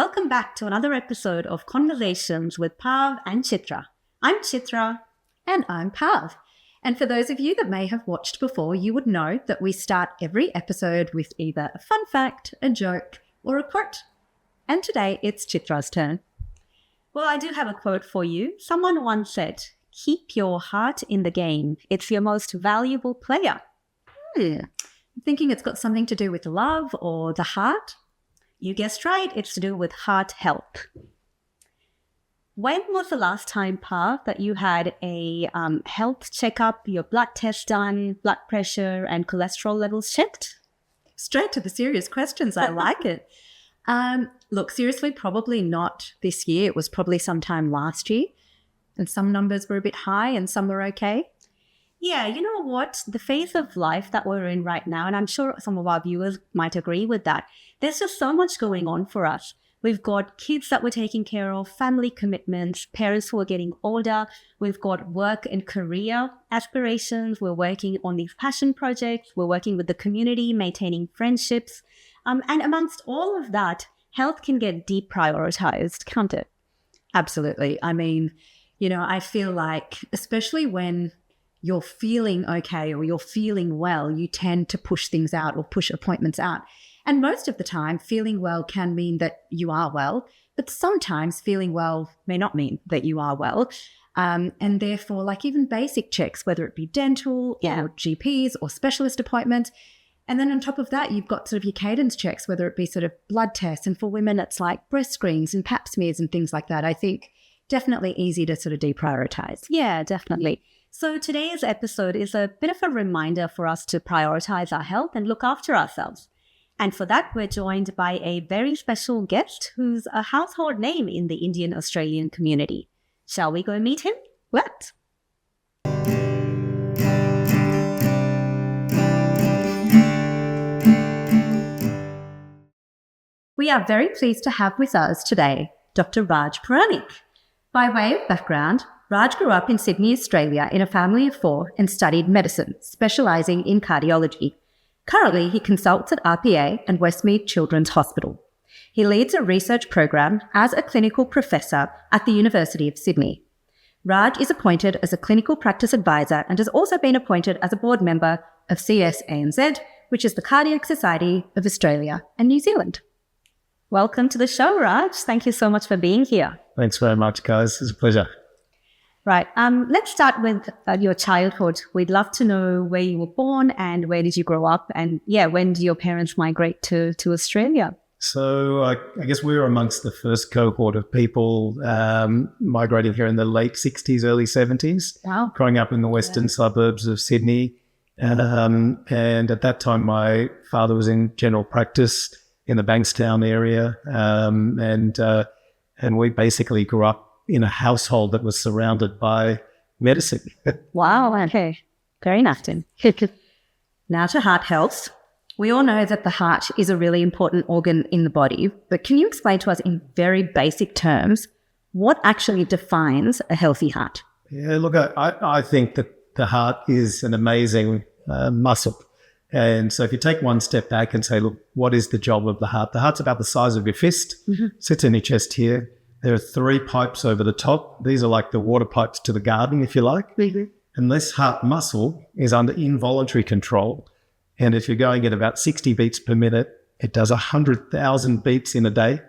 Welcome back to another episode of Conversations with Pav and Chitra. I'm Chitra. And I'm Pav. And for those of you that may have watched before, you would know that we start every episode with either a fun fact, a joke, or a quote. And today it's Chitra's turn. Well, I do have a quote for you. Someone once said, "Keep your heart in the game. It's your most valuable player." I'm thinking it's got something to do with love or the heart. You guessed right. It's to do with heart health. When was the last time, Pav, that you had a health checkup, your blood test done, blood pressure and cholesterol levels checked? Straight to the serious questions. I like it. Look, seriously, probably not this year. It was probably sometime last year. And some numbers were a bit high and some were okay. Yeah, you know what? The phase of life that we're in right now, and I'm sure some of our viewers might agree with that, there's just so much going on for us. We've got kids that we're taking care of, family commitments, parents who are getting older. We've got work and career aspirations. We're working on these passion projects. We're working with the community, maintaining friendships. And amongst all of that, health can get deprioritized, can't it? Absolutely. I mean, I feel like, especially when you're feeling okay or you're feeling well, you tend to push things out or push appointments out. And most of the time, feeling well can mean that you are well, but sometimes feeling well may not mean that you are well. And therefore, like even basic checks, whether it be dental or GPs or specialist appointments. And then on top of that, you've got sort of your cadence checks, whether it be sort of blood tests. And for women, it's like breast screens and pap smears and things like that. I think definitely easy to sort of deprioritize. Yeah, definitely. So today's episode is a bit of a reminder for us to prioritize our health and look after ourselves. And for that, we're joined by a very special guest who's a household name in the Indian Australian community. Shall we go meet him? Let's. We are very pleased to have with us today Dr. Raj Puranik. By way of background, Raj grew up in Sydney, Australia in a family of 4 and studied medicine, specialising in cardiology. Currently, he consults at RPA and Westmead Children's Hospital. He leads a research program as a clinical professor at the University of Sydney. Raj is appointed as a clinical practice advisor and has also been appointed as a board member of CSANZ, which is the Cardiac Society of Australia and New Zealand. Welcome to the show, Raj. Thank you so much for being here. Thanks very much, guys. It's a pleasure. Right. Let's start with your childhood. We'd love to know where you were born and where did you grow up? And when did your parents migrate to Australia? So I guess we were amongst the first cohort of people migrating here in the late 60s, early 70s. Wow. Growing up in the western suburbs of Sydney. And at that time, my father was in general practice in the Bankstown area. And we basically grew up in a household that was surrounded by medicine. Wow. Okay. Very nice. Now to heart health. We all know that the heart is a really important organ in the body, but can you explain to us in very basic terms what actually defines a healthy heart? Yeah, look, I think that the heart is an amazing muscle. And so if you take one step back and say, look, what is the job of the heart? The heart's about the size of your fist, sits in your chest here. There are 3 pipes over the top. These are like the water pipes to the garden, if you like. Mm-hmm. And this heart muscle is under involuntary control. And if you're going at about 60 beats per minute, it does 100,000 beats in a day.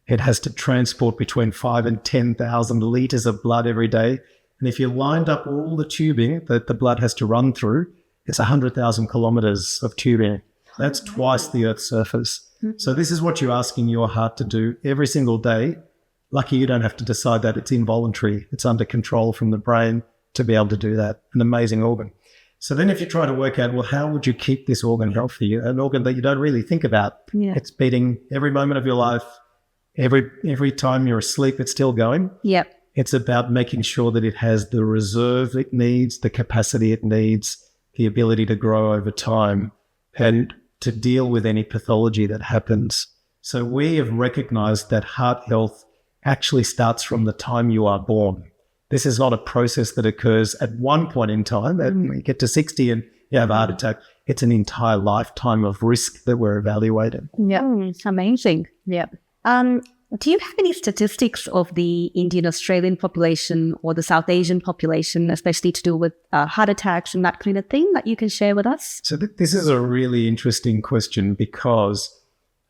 It has to transport between 5 and 10,000 litres of blood every day. And if you lined up all the tubing that the blood has to run through, it's 100,000 kilometres of tubing. That's twice the Earth's surface. Mm-hmm. So this is what you're asking your heart to do every single day. Lucky you don't have to decide that. It's involuntary. It's under control from the brain to be able to do that. An amazing organ. So then if you try to work out, well, how would you keep this organ healthy? An organ that you don't really think about. Yeah. It's beating every moment of your life. Every time you're asleep, it's still going. Yep. It's about making sure that it has the reserve it needs, the capacity it needs, the ability to grow over time, and to deal with any pathology that happens. So we have recognized that heart health actually starts from the time you are born. This is not a process that occurs at one point in time. And you get to 60 and you have a heart attack. It's an entire lifetime of risk that we're evaluating. Yeah, amazing. Yeah. Do you have any statistics of the Indian Australian population or the South Asian population, especially to do with heart attacks and that kind of thing, that you can share with us? So this is a really interesting question because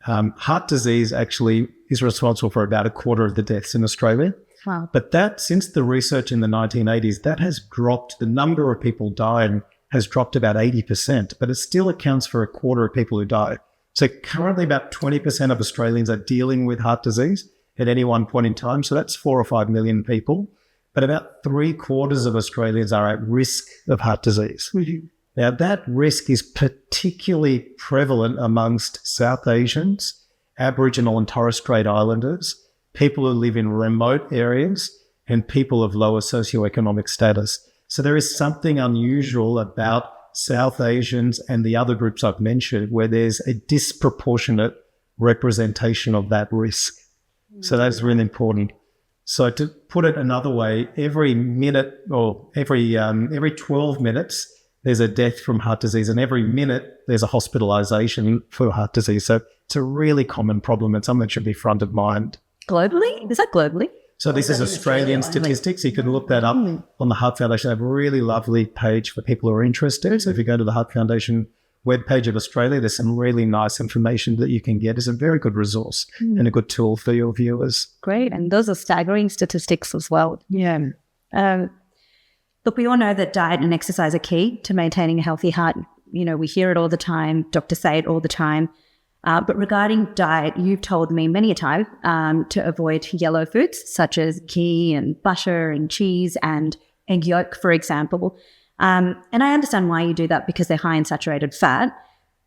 heart disease actually is responsible for about a quarter of the deaths in Australia. Wow. But that, since the research in the 1980s, that has dropped. The number of people dying has dropped about 80%, but it still accounts for a quarter of people who die. So currently about 20% of Australians are dealing with heart disease at any one point in time. So that's 4 or 5 million people. But about 3/4 of Australians are at risk of heart disease. Mm-hmm. Now, that risk is particularly prevalent amongst South Asians, Aboriginal and Torres Strait Islanders, people who live in remote areas, and people of lower socioeconomic status. So there is something unusual about South Asians and the other groups I've mentioned where there's a disproportionate representation of that risk. So that's really important. So to put it another way, every minute or every 12 minutes, there's a death from heart disease, and every minute there's a hospitalization for heart disease. So it's a really common problem and something that should be front of mind. Globally? Is that globally? So this is Australian statistics. You can look that up on the Heart Foundation. They have a really lovely page for people who are interested. So if you go to the Heart Foundation webpage of Australia, there's some really nice information that you can get. It's a very good resource and a good tool for your viewers. Great. And those are staggering statistics as well. Yeah. Look, we all know that diet and exercise are key to maintaining a healthy heart. You know, we hear it all the time. Doctors say it all the time. But regarding diet, you've told me many a time to avoid yellow foods such as ghee and butter and cheese and egg yolk, for example. And I understand why you do that because they're high in saturated fat.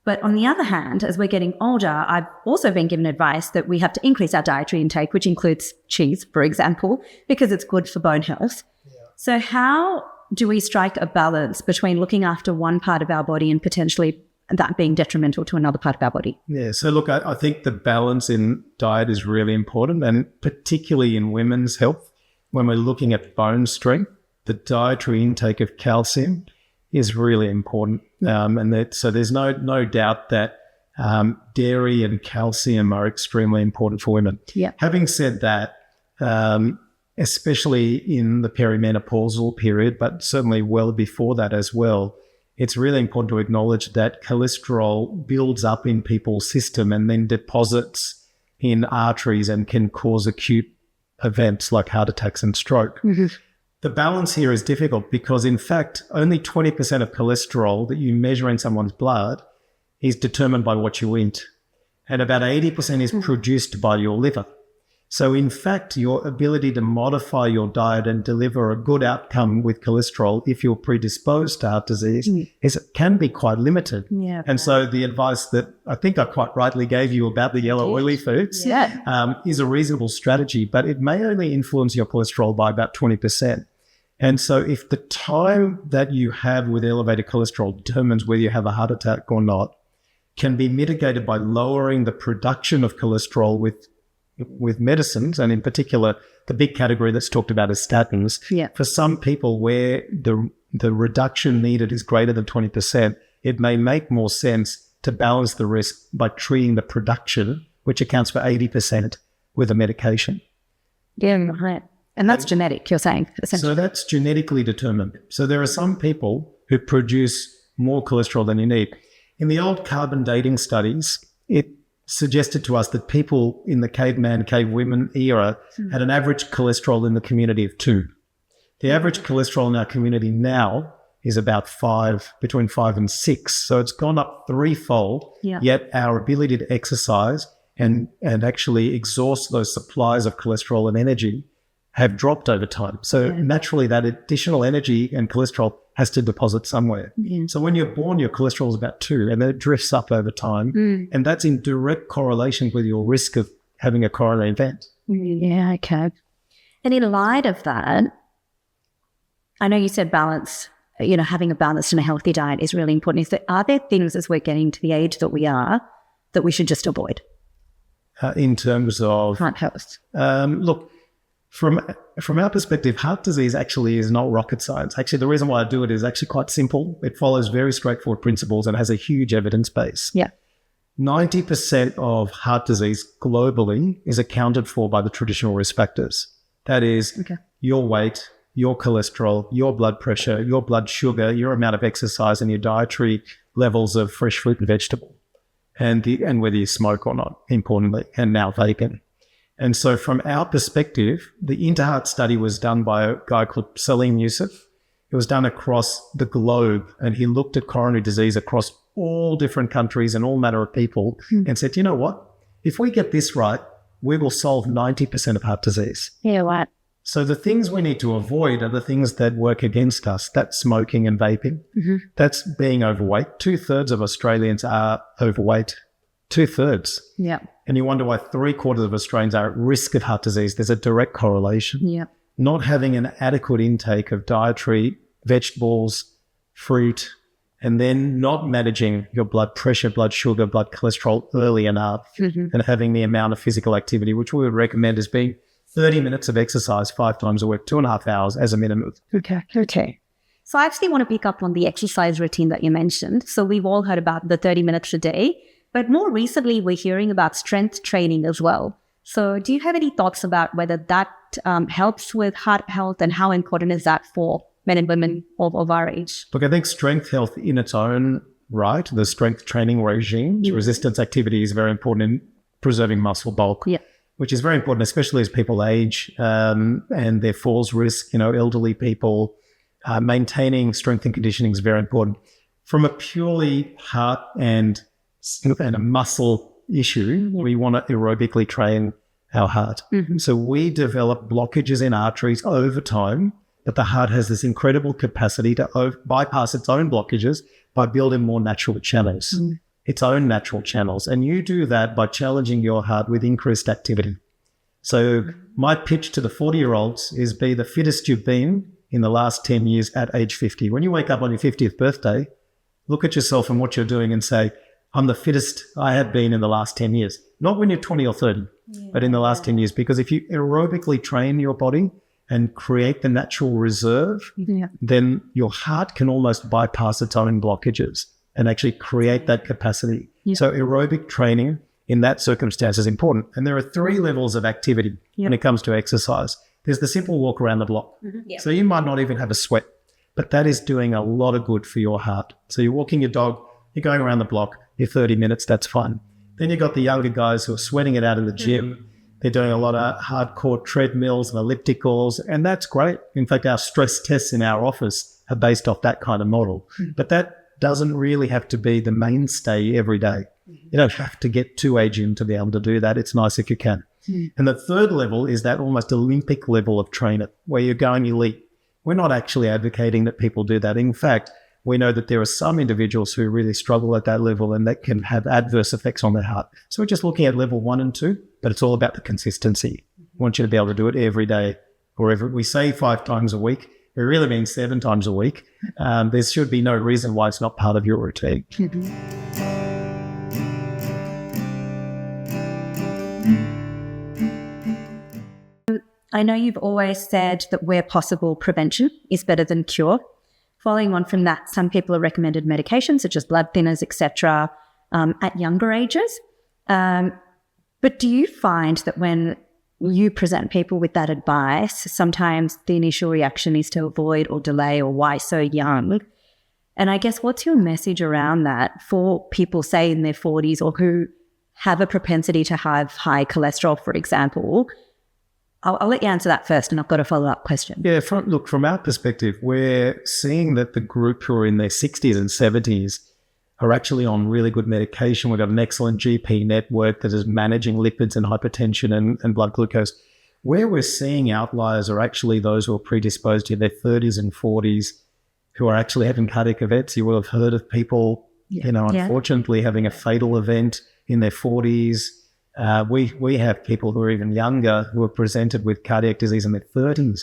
But on the other hand, as we're getting older, I've also been given advice that we have to increase our dietary intake, which includes cheese, for example, because it's good for bone health. Yeah. So how do we strike a balance between looking after one part of our body and potentially that being detrimental to another part of our body? Yeah, so look, I think the balance in diet is really important, and particularly in women's health. When we're looking at bone strength, the dietary intake of calcium is really important. So there's no doubt that dairy and calcium are extremely important for women. Yeah. Having said that, especially in the perimenopausal period, but certainly well before that as well, it's really important to acknowledge that cholesterol builds up in people's system and then deposits in arteries and can cause acute events like heart attacks and stroke. Mm-hmm. The balance here is difficult because, in fact, only 20% of cholesterol that you measure in someone's blood is determined by what you eat, and about 80% is produced by your liver. So, in fact, your ability to modify your diet and deliver a good outcome with cholesterol, if you're predisposed to heart disease, can be quite limited. Yeah. And so the advice that I think I quite rightly gave you about the yellow oily foods is a reasonable strategy, but it may only influence your cholesterol by about 20%. And so if the time that you have with elevated cholesterol determines whether you have a heart attack or not, can be mitigated by lowering the production of cholesterol with medicines, and in particular, the big category that's talked about is statins. Yeah. For some people where the reduction needed is greater than 20%, it may make more sense to balance the risk by treating the production, which accounts for 80%, with a medication. Yeah, right. And that's genetic, you're saying, essentially. So that's genetically determined. So there are some people who produce more cholesterol than you need. In the old carbon dating studies, it suggested to us that people in the caveman, cavewomen era had an average cholesterol in the community of 2. The average cholesterol in our community now is about 5, between 5 and 6. So it's gone up threefold, yet our ability to exercise and actually exhaust those supplies of cholesterol and energy have dropped over time. So naturally that additional energy and cholesterol has to deposit somewhere. Yeah. So when you're born, your cholesterol is about 2, and then it drifts up over time. And that's in direct correlation with your risk of having a coronary event. Yeah, okay. And in light of that, I know you said balance, having a balanced and a healthy diet is really important. Are there things as we're getting to the age that we are that we should just avoid? In terms of heart health? Look, from our perspective, heart disease actually is not rocket science. Actually, the reason why I do it is actually quite simple. It follows very straightforward principles and has a huge evidence base. Yeah. 90% of heart disease globally is accounted for by the traditional risk factors. That is your weight, your cholesterol, your blood pressure, your blood sugar, your amount of exercise, and your dietary levels of fresh fruit and vegetable, and whether you smoke or not, importantly, and now vaping. And so from our perspective, the InterHeart study was done by a guy called Salim Youssef. It was done across the globe, and he looked at coronary disease across all different countries and all manner of people and said, you know what? If we get this right, we will solve 90% of heart disease. Yeah, what? So the things we need to avoid are the things that work against us. That's smoking and vaping. That's being overweight. 2/3 of Australians are overweight. 2/3. Yeah. And you wonder why 3/4 of Australians are at risk of heart disease. There's a direct correlation. Yeah. Not having an adequate intake of dietary, vegetables, fruit, and then not managing your blood pressure, blood sugar, blood cholesterol early enough, and having the amount of physical activity, which we would recommend as being 30 minutes of exercise 5 times a week, 2.5 hours as a minimum. Okay. So I actually want to pick up on the exercise routine that you mentioned. So we've all heard about the 30 minutes a day, but more recently we're hearing about strength training as well. So do you have any thoughts about whether that helps with heart health, and how important is that for men and women of our age? Look, I think strength health in its own right, the strength training regime, resistance activity is very important in preserving muscle bulk, which is very important, especially as people age and their falls risk, elderly people. Maintaining strength and conditioning is very important. From a purely heart and a muscle issue, we want to aerobically train our heart. So we develop blockages in arteries over time, but the heart has this incredible capacity to bypass its own blockages by building more natural channels, its own natural channels. And you do that by challenging your heart with increased activity. So my pitch to the 40-year-olds is be the fittest you've been in the last 10 years at age 50. When you wake up on your 50th birthday, look at yourself and what you're doing and say, I'm the fittest I have been in the last 10 years. Not when you're 20 or 30, but in the last 10 years. Because if you aerobically train your body and create the natural reserve, then your heart can almost bypass its own blockages and actually create that capacity. So aerobic training in that circumstance is important. And there are 3 levels of activity when it comes to exercise. There's the simple walk around the block. So you might not even have a sweat, but that is doing a lot of good for your heart. So you're walking your dog, you're going around the block, you're 30 minutes, that's fine. Then you've got the younger guys who are sweating it out in the gym. They're doing a lot of hardcore treadmills and ellipticals, and that's great. In fact, our stress tests in our office are based off that kind of model. But that doesn't really have to be the mainstay every day. You don't have to get to a gym to be able to do that. It's nice if you can. And the 3rd level is that almost Olympic level of trainer where you're going elite. We're not actually advocating that people do that. In fact, we know that there are some individuals who really struggle at that level and that can have adverse effects on their heart. So we're just looking at level 1 and 2, but it's all about the consistency. We want you to be able to do it every day, or we say 5 times a week. It really means 7 times a week. There should be no reason why it's not part of your routine. I know you've always said that where possible, prevention is better than cure. Following on from that, some people are recommended medications such as blood thinners, etc., at younger ages. But do you find that when you present people with that advice, sometimes the initial reaction is to avoid or delay, or why so young? And I guess what's your message around that for people, say, in their 40s or who have a propensity to have high cholesterol, for example? I'll let you answer that first, and I've got a follow-up question. Yeah, from our perspective, we're seeing that the group who are in their 60s and 70s are actually on really good medication. We've got an excellent GP network that is managing lipids and hypertension and blood glucose. Where we're seeing outliers are actually those who are predisposed in their 30s and 40s who are actually having cardiac events. You will have heard of people, unfortunately having a fatal event in their 40s. We have people who are even younger who are presented with cardiac disease in their 30s.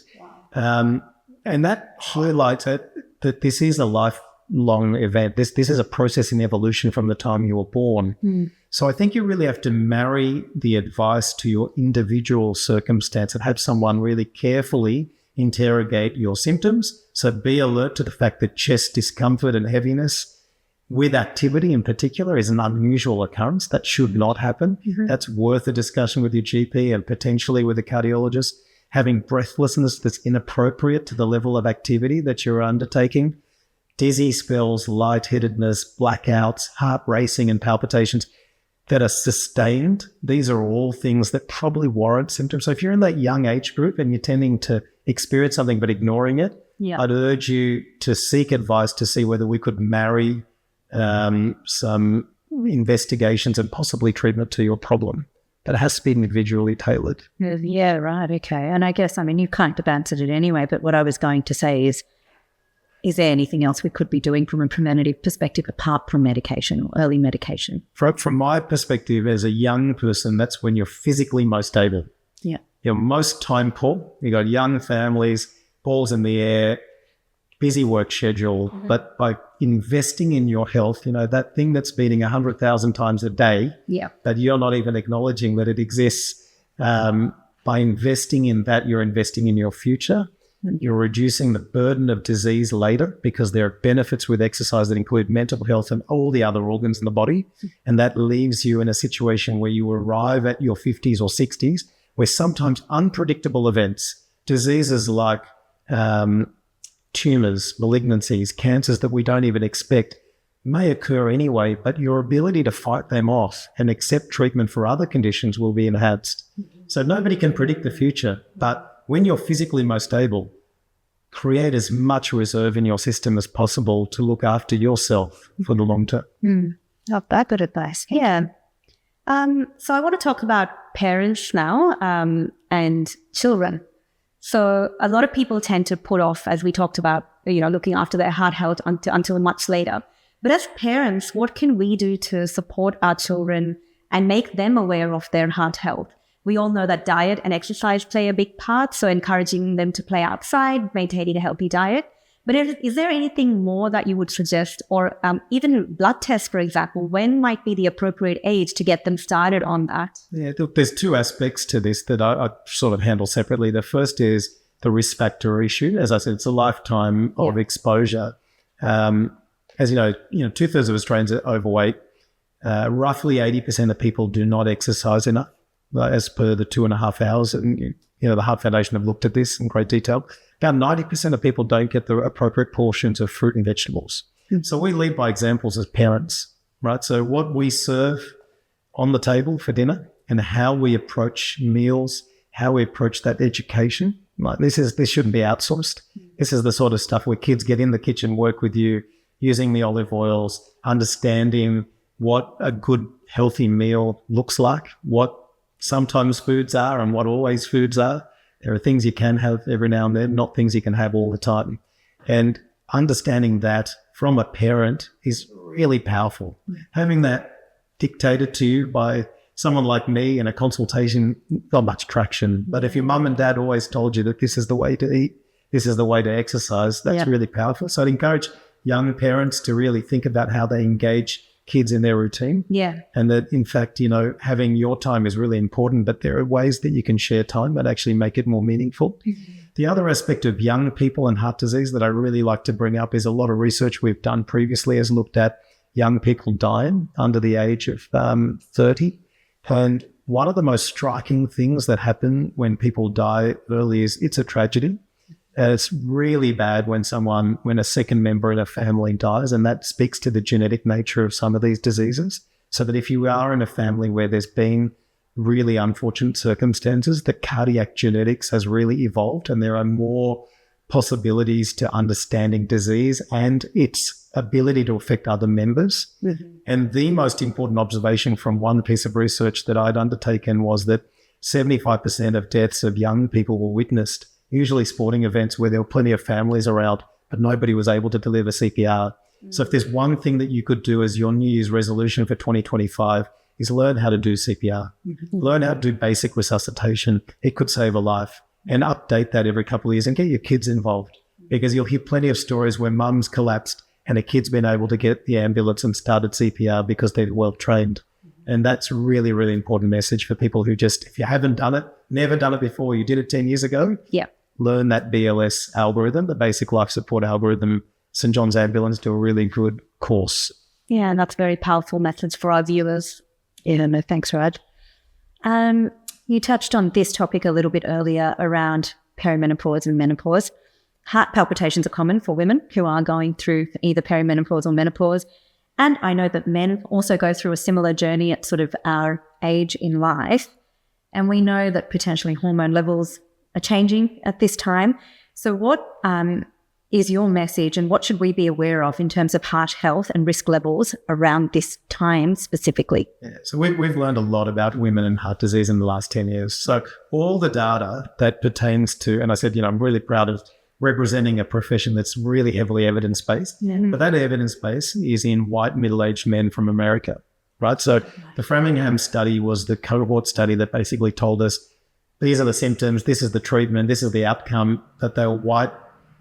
Wow. And that highlights that this is a lifelong event. This is a process in evolution from the time you were born. So I think you really have to marry the advice to your individual circumstance and have someone really carefully interrogate your symptoms. So be alert to the fact that chest discomfort and heaviness with activity in particular is an unusual occurrence. That should not happen. That's worth a discussion with your GP and potentially with a cardiologist. Having breathlessness that's inappropriate to the level of activity that you're undertaking, dizzy spells, lightheadedness, blackouts, heart racing and palpitations that are sustained. These are all things that probably warrant symptoms. So if you're in that young age group and you're tending to experience something but ignoring it, I'd urge you to seek advice to see whether we could marry some investigations and possibly treatment to your problem. But it has to be individually tailored. Yeah, right. Okay. And I guess, you kind of answered it anyway, but what I was going to say is there anything else we could be doing from a preventative perspective apart from medication or early medication? From my perspective, as a young person, that's when you're physically most able. Yeah. You're most time poor. You've got young families, balls in the air, busy work schedule. But by investing in your health, that thing that's beating 100,000 times a day, that you're not even acknowledging that it exists, by investing in that, you're investing in your future. You're reducing the burden of disease later because there are benefits with exercise that include mental health and all the other organs in the body. And that leaves you in a situation where you arrive at your 50s or 60s, where sometimes unpredictable events, diseases like tumors, malignancies, cancers that we don't even expect may occur anyway, but your ability to fight them off and accept treatment for other conditions will be enhanced. So nobody can predict the future, but when you're physically most able, create as much reserve in your system as possible to look after yourself for the long term. Not that good advice. Yeah. So I want to talk about parents now and children. So a lot of people tend to put off, as we talked about, looking after their heart health until much later. But as parents, what can we do to support our children and make them aware of their heart health? We all know that diet and exercise play a big part, so encouraging them to play outside, maintaining a healthy diet. But is there anything more that you would suggest, or even blood tests, for example? When might be the appropriate age to get them started on that? Yeah, look, there's two aspects to this that I sort of handle separately. The first is the risk factor issue. As I said, it's a lifetime of exposure. As you know, 2/3 of Australians are overweight. Roughly 80% of people do not exercise enough, as per the 2.5 hours. And, the Heart Foundation have looked at this in great detail. About 90% of people don't get the appropriate portions of fruit and vegetables. So we lead by examples as parents, right? So what we serve on the table for dinner and how we approach meals, how we approach that education, like this shouldn't be outsourced. This is the sort of stuff where kids get in the kitchen, work with you, using the olive oils, understanding what a good, healthy meal looks like, what sometimes foods are and what always foods are. There are things you can have every now and then, not things you can have all the time. And understanding that from a parent is really powerful. Having that dictated to you by someone like me in a consultation, not much traction. But if your mum and dad always told you that this is the way to eat, this is the way to exercise, that's really powerful. So I'd encourage young parents to really think about how they engage kids in their routine. Yeah. And that, in fact, having your time is really important, but there are ways that you can share time that actually make it more meaningful. The other aspect of young people and heart disease that I really like to bring up is a lot of research we've done previously has looked at young people dying under the age of 30. And one of the most striking things that happen when people die early is it's a tragedy. And it's really bad when a second member in a family dies, and that speaks to the genetic nature of some of these diseases. So that if you are in a family where there's been really unfortunate circumstances, the cardiac genetics has really evolved and there are more possibilities to understanding disease and its ability to affect other members. And the most important observation from one piece of research that I'd undertaken was that 75% of deaths of young people were witnessed, usually sporting events where there were plenty of families around, but nobody was able to deliver CPR. So if there's one thing that you could do as your New Year's resolution for 2025 is learn how to do CPR, learn how to do basic resuscitation. It could save a life, and update that every couple of years and get your kids involved, because you'll hear plenty of stories where mums collapsed and a kid's been able to get the ambulance and started CPR because they're well trained. And that's a really, really important message for people who just, if you haven't done it, never done it before, you did it 10 years ago, learn that BLS algorithm, the basic life support algorithm. St. John's Ambulance do a really good course Yeah, and that's a very powerful message for our viewers. Yeah, no, thanks, Raj. You touched on this topic a little bit earlier around perimenopause and menopause. Heart palpitations are common for women who are going through either perimenopause or menopause. And I know that men also go through a similar journey at sort of our age in life. And we know that potentially hormone levels are changing at this time. So what is your message, and what should we be aware of in terms of heart health and risk levels around this time specifically? Yeah, so we've learned a lot about women and heart disease in the last 10 years. So all the data that pertains to, and I said, I'm really proud of representing a profession that's really heavily evidence-based, but that evidence base is in white middle-aged men from America, right? So the Framingham study was the cohort study that basically told us these are the symptoms, this is the treatment, this is the outcome, that they were white,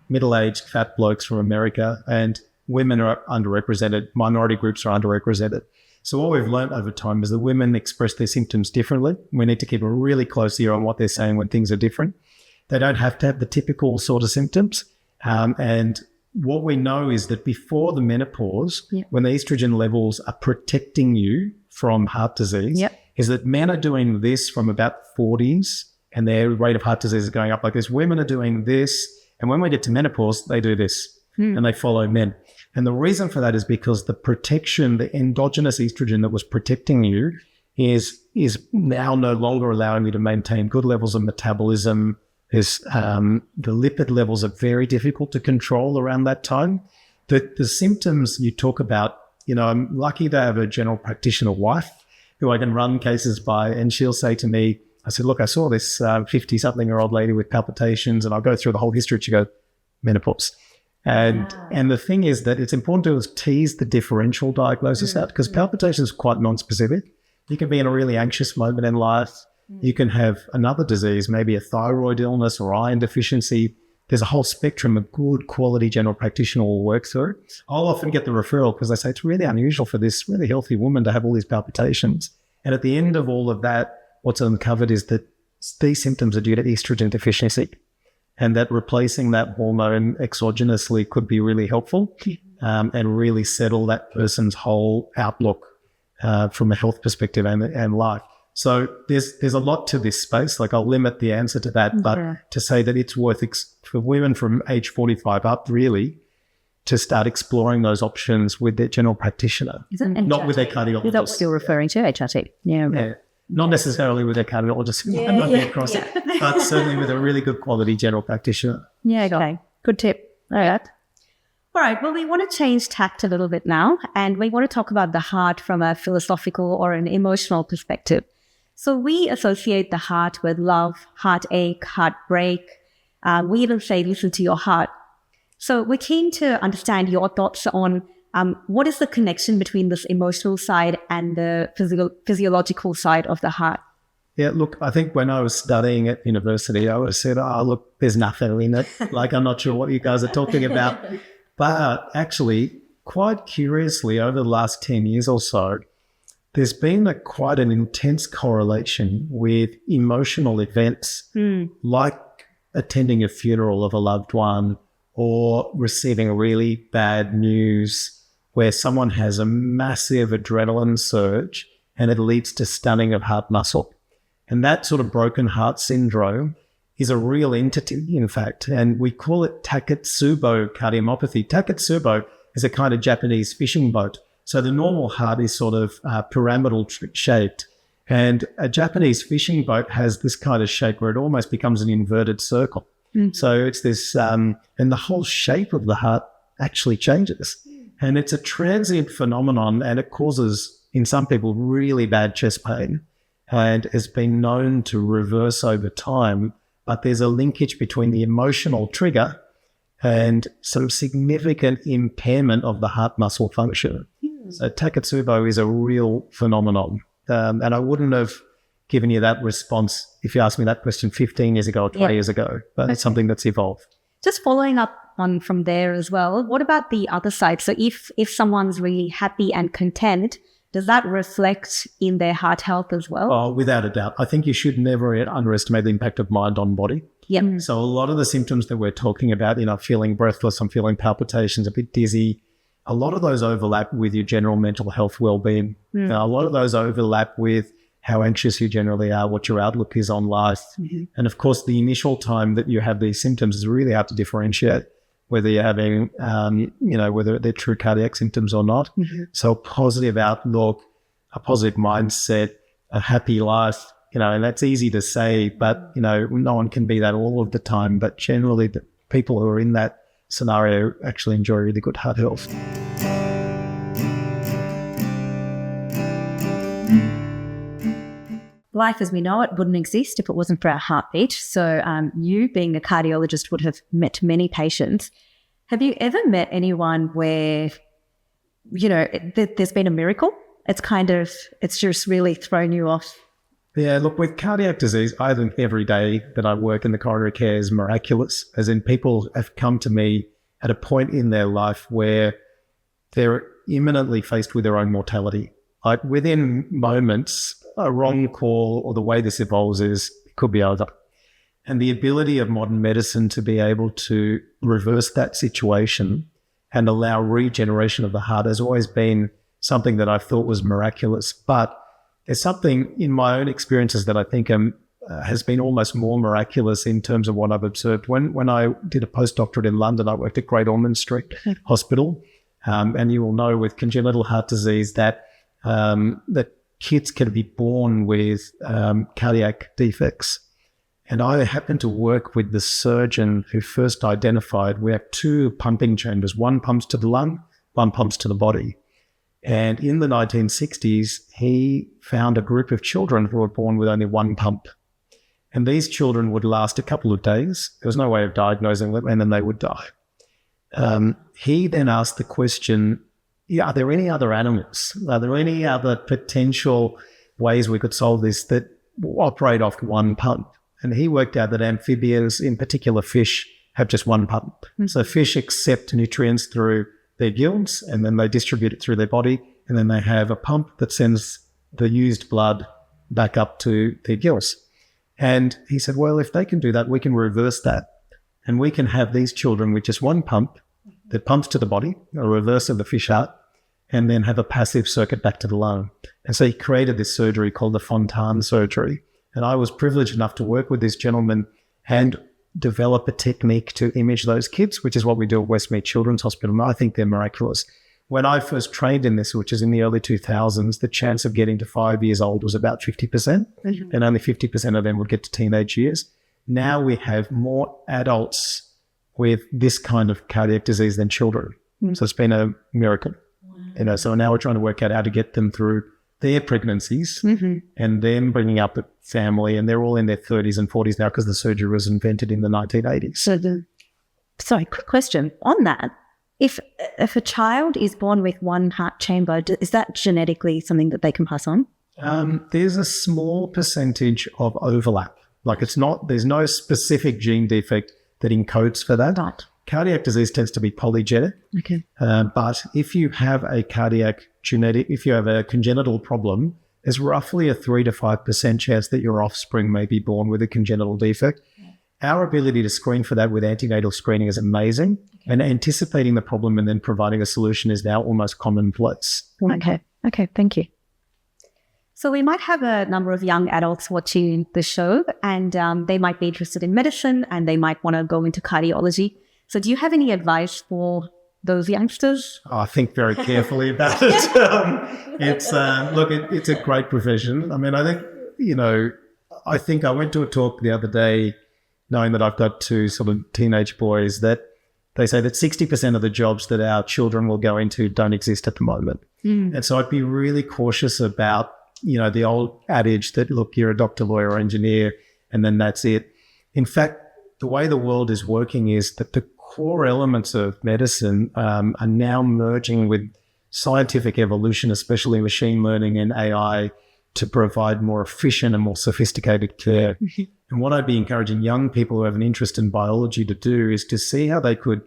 middle-aged, fat blokes from America, and women are underrepresented, minority groups are underrepresented. So what we've learned over time is that women express their symptoms differently. We need to keep a really close ear on what they're saying when things are different. They don't have to have the typical sort of symptoms. And what we know is that before the menopause, when the estrogen levels are protecting you from heart disease, is that men are doing this from about 40s and their rate of heart disease is going up like this. Women are doing this. And when we get to menopause, they do this and they follow men. And the reason for that is because the protection, the endogenous estrogen that was protecting you is now no longer allowing you to maintain good levels of metabolism. The lipid levels are very difficult to control around that time. The symptoms you talk about, I'm lucky to have a general practitioner wife who I can run cases by, and she'll say to me, I said, look, I saw this 50-something-year-old lady with palpitations, and I'll go through the whole history. She goes, menopause. And the thing is that it's important to tease the differential diagnosis out, because palpitation is quite non-specific. You can be in a really anxious moment in life. You can have another disease, maybe a thyroid illness or iron deficiency. There's a whole spectrum of good quality general practitioner will work through. I'll often get the referral because they say it's really unusual for this really healthy woman to have all these palpitations. And at the end of all of that, what's uncovered is that these symptoms are due to estrogen deficiency, and that replacing that hormone exogenously could be really helpful and really settle that person's whole outlook from a health perspective and life. So there's a lot to this space. Like, I'll limit the answer to that, but to say that it's worth for women from age 45 up really to start exploring those options with their general practitioner, not with their cardiologist. Is that what you're referring to, HRT? Yeah. Not necessarily with a cardiologist, I'm not there across it, but certainly with a really good quality general practitioner. Yeah, okay. Good tip. All right. Well, we want to change tact a little bit now, and we want to talk about the heart from a philosophical or an emotional perspective. So we associate the heart with love, heartache, heartbreak. We even say, listen to your heart. So we're keen to understand your thoughts on what is the connection between this emotional side and the physiological side of the heart? Yeah, look, I think when I was studying at university, I would have said, look, there's nothing in it. Like, I'm not sure what you guys are talking about. But actually, quite curiously, over the last 10 years or so, there's been quite an intense correlation with emotional events like attending a funeral of a loved one or receiving really bad news where someone has a massive adrenaline surge and it leads to stunning of heart muscle. And that sort of broken heart syndrome is a real entity, in fact, and we call it Takotsubo cardiomyopathy. Takotsubo is a kind of Japanese fishing boat. So the normal heart is sort of pyramidal shaped, and a Japanese fishing boat has this kind of shape where it almost becomes an inverted circle. So it's this, and the whole shape of the heart actually changes. And it's a transient phenomenon, and it causes, in some people, really bad chest pain, and has been known to reverse over time. But there's a linkage between the emotional trigger and some significant impairment of the heart muscle function. So Takotsubo is a real phenomenon. And I wouldn't have given you that response if you asked me that question 15 years ago or 20 years ago, but it's something that's evolved. Just following up on from there as well, what about the other side? So if someone's really happy and content, does that reflect in their heart health as well? Oh, without a doubt. I think you should never underestimate the impact of mind on body. Yep. So a lot of the symptoms that we're talking about, feeling breathless, I'm feeling palpitations, a bit dizzy, a lot of those overlap with your general mental health well-being. A lot of those overlap with how anxious you generally are, what your outlook is on life. And of course, the initial time that you have these symptoms is really hard to differentiate whether you're having, whether they're true cardiac symptoms or not. So a positive outlook, a positive mindset, a happy life, and that's easy to say, but, no one can be that all of the time. But generally, the people who are in that scenario actually enjoy really good heart health. Life as we know it wouldn't exist if it wasn't for our heartbeat. So you, being a cardiologist, would have met many patients. Have you ever met anyone where, there's been a miracle? It's just really thrown you off? Yeah, look, with cardiac disease, I think every day that I work in the coronary care is miraculous, as in people have come to me at a point in their life where they're imminently faced with their own mortality. Like within moments, a wrong call or the way this evolves is it could be over. And the ability of modern medicine to be able to reverse that situation and allow regeneration of the heart has always been something that I thought was miraculous. But there's something in my own experiences that I think has been almost more miraculous in terms of what I've observed. When I did a postdoctorate in London, I worked at Great Ormond Street Hospital. And you will know with congenital heart disease that kids can be born with cardiac defects. And I happened to work with the surgeon who first identified we have two pumping chambers. One pumps to the lung, one pumps to the body. And in the 1960s, he found a group of children who were born with only one pump. And these children would last a couple of days. There was no way of diagnosing them, and then they would die. He then asked the question, are there any other animals? Are there any other potential ways we could solve this that operate off one pump? And he worked out that amphibians, in particular fish, have just one pump. So fish accept nutrients through their gills, and then they distribute it through their body, and then they have a pump that sends the used blood back up to their gills. And he said, well, if they can do that, we can reverse that. And we can have these children with just one pump that pumps to the body, a reverse of the fish heart, and then have a passive circuit back to the lung. And so he created this surgery called the Fontan surgery. And I was privileged enough to work with this gentleman and develop a technique to image those kids, which is what we do at Westmead Children's Hospital. And I think they're miraculous. When I first trained in this, which is in the early 2000s, the chance of getting to 5 years old was about 50%, and only 50% of them would get to teenage years. Now we have more adults with this kind of cardiac disease than children. So it's been a miracle. So now we're trying to work out how to get them through their pregnancies and then bringing up a family, and they're all in their 30s and 40s now because the surgery was invented in the 1980s. Sorry, quick question on that. If a child is born with one heart chamber, is that genetically something that they can pass on? There's a small percentage of overlap. Like there's no specific gene defect that encodes for that. Right. Cardiac disease tends to be polygenic. Okay. But if you have a if you have a congenital problem, there's roughly a 3 to 5% chance that your offspring may be born with a congenital defect. Our ability to screen for that with antenatal screening is amazing, and anticipating the problem and then providing a solution is now almost commonplace. Okay, thank you. So we might have a number of young adults watching the show, and they might be interested in medicine and they might want to go into cardiology. So do you have any advice for those youngsters? I think very carefully about it. It's a great profession. I mean, I think I went to a talk the other day knowing that I've got two sort of teenage boys that they say that 60% of the jobs that our children will go into don't exist at the moment. And so I'd be really cautious about, the old adage that, look, you're a doctor, lawyer, or engineer, and then that's it. In fact, the way the world is working is that the core elements of medicine are now merging with scientific evolution, especially machine learning and AI, to provide more efficient and more sophisticated care. And what I'd be encouraging young people who have an interest in biology to do is to see how they could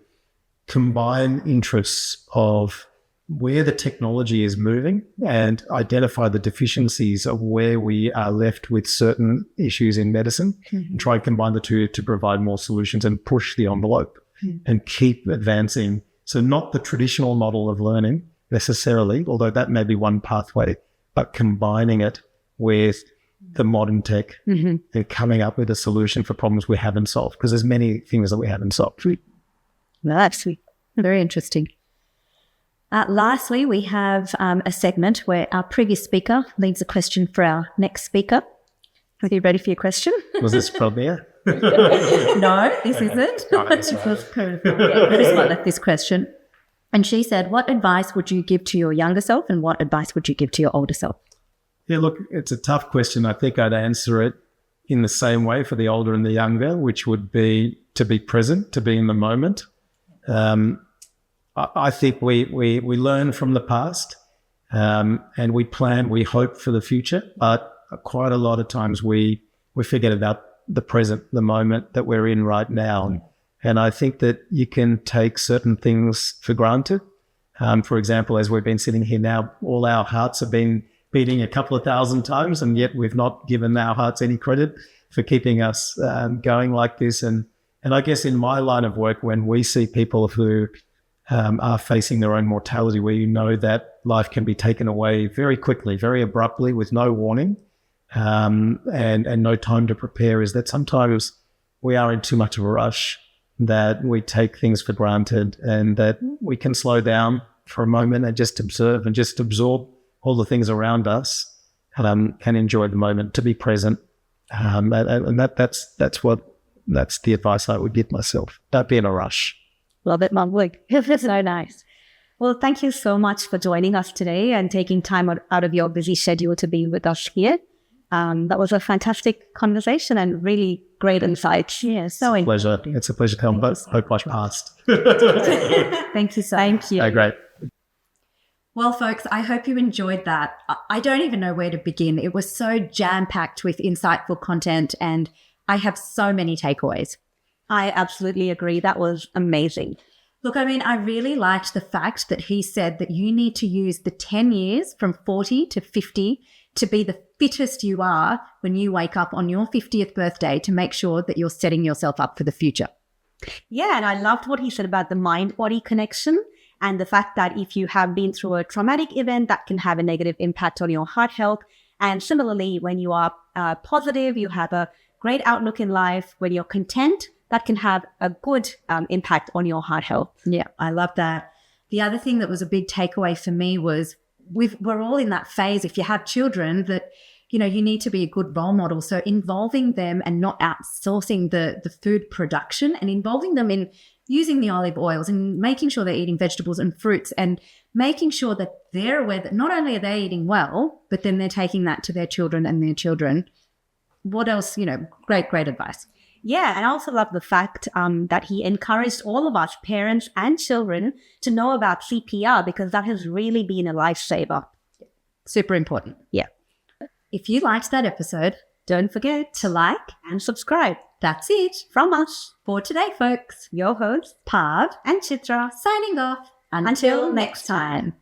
combine interests of where the technology is moving and identify the deficiencies of where we are left with certain issues in medicine, and try and combine the two to provide more solutions and push the envelope and keep advancing So not the traditional model of learning necessarily, although that may be one pathway, but combining it with the modern tech and coming up with a solution for problems we haven't solved, because there's many things that we haven't solved. Well, that's very interesting. Lastly, we have a segment where our previous speaker leaves a question for our next speaker. Are you ready for your question? Was this from there? No, this isn't. Charisma left this question. And she said, what advice would you give to your younger self and what advice would you give to your older self? Yeah, look, it's a tough question. I think I'd answer it in the same way for the older and the younger, which would be to be present, to be in the moment. I think we learn from the past and we plan, we hope for the future, but quite a lot of times we forget about the present, the moment that we're in right now. And I think that you can take certain things for granted. For example, as we've been sitting here now, all our hearts have been beating a couple of thousand times, and yet we've not given our hearts any credit for keeping us going like this. And I guess in my line of work, when we see people who are facing their own mortality, where you know that life can be taken away very quickly, very abruptly, with no warning, and no time to prepare, is that sometimes we are in too much of a rush, that we take things for granted, and that we can slow down for a moment and just observe and just absorb all the things around us, can enjoy the moment, to be present. And that's the advice I would give myself. Don't be in a rush. Love it, Mum. That's so nice. Well, thank you so much for joining us today and taking time out of your busy schedule to be with us here. That was a fantastic conversation and really great insights. Yeah, so pleasure. It's a pleasure to come. Hope I passed. Thank you so much. Thank you. Oh, great. Well, folks, I hope you enjoyed that. I don't even know where to begin. It was so jam-packed with insightful content, and I have so many takeaways. I absolutely agree. That was amazing. Look, I mean, I really liked the fact that he said that you need to use the 10 years from 40 to 50 to be the fittest you are when you wake up on your 50th birthday, to make sure that you're setting yourself up for the future. Yeah, and I loved what he said about the mind-body connection, and the fact that if you have been through a traumatic event, that can have a negative impact on your heart health. And similarly, when you are positive, you have a great outlook in life, when you're content, that can have a good impact on your heart health. Yeah, I love that. The other thing that was a big takeaway for me was we're all in that phase, if you have children, that, you know, you need to be a good role model. So involving them and not outsourcing the food production, and involving them in using the olive oils and making sure they're eating vegetables and fruits, and making sure that they're aware that not only are they eating well, but then they're taking that to their children and their children. What else? You know, great advice. Yeah, and I also love the fact that he encouraged all of us, parents and children, to know about CPR, because that has really been a lifesaver. Super important. Yeah. If you liked that episode, don't forget to like and subscribe. That's it from us for today, folks. Your hosts, Pav and Chitra, signing off. Until next time.